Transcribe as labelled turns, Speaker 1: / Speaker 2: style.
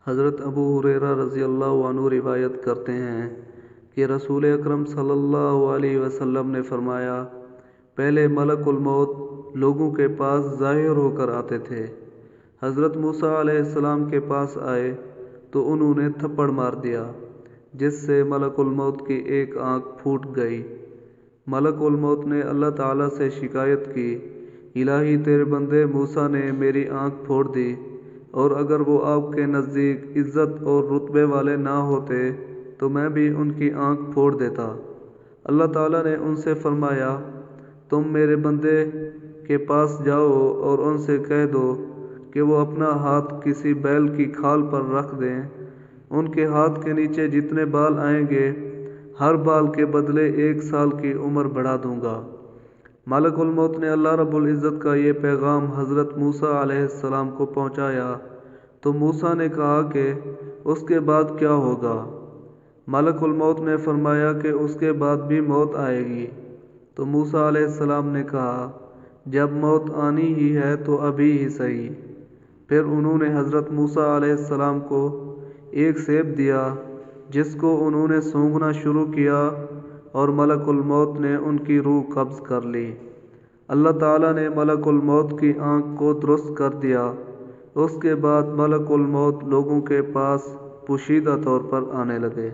Speaker 1: حضرت ابو ہریرہ رضی اللہ عنہ روایت کرتے ہیں کہ رسول اکرم صلی اللہ علیہ وسلم نے فرمایا، پہلے ملک الموت لوگوں کے پاس ظاہر ہو کر آتے تھے۔ حضرت موسیٰ علیہ السلام کے پاس آئے تو انہوں نے تھپڑ مار دیا، جس سے ملک الموت کی ایک آنکھ پھوٹ گئی۔ ملک الموت نے اللہ تعالیٰ سے شکایت کی، الہی تیرے بندے موسیٰ نے میری آنکھ پھوڑ دی، اور اگر وہ آپ کے نزدیک عزت اور رتبے والے نہ ہوتے تو میں بھی ان کی آنکھ پھوڑ دیتا۔ اللہ تعالیٰ نے ان سے فرمایا، تم میرے بندے کے پاس جاؤ اور ان سے کہہ دو کہ وہ اپنا ہاتھ کسی بیل کی کھال پر رکھ دیں۔ ان کے ہاتھ کے نیچے جتنے بال آئیں گے، ہر بال کے بدلے 1 سال کی عمر بڑھا دوں گا۔ ملک الموت نے اللہ رب العزت کا یہ پیغام حضرت موسیٰ علیہ السلام کو پہنچایا تو موسیٰ نے کہا کہ اس کے بعد کیا ہوگا؟ ملک الموت نے فرمایا کہ اس کے بعد بھی موت آئے گی۔ تو موسیٰ علیہ السلام نے کہا، جب موت آنی ہی ہے تو ابھی ہی صحیح۔ پھر انہوں نے حضرت موسیٰ علیہ السلام کو ایک سیب دیا، جس کو انہوں نے سونگھنا شروع کیا اور ملک الموت نے ان کی روح قبض کر لی۔ اللہ تعالیٰ نے ملک الموت کی آنکھ کو درست کر دیا۔ اس کے بعد ملک الموت لوگوں کے پاس پوشیدہ طور پر آنے لگے۔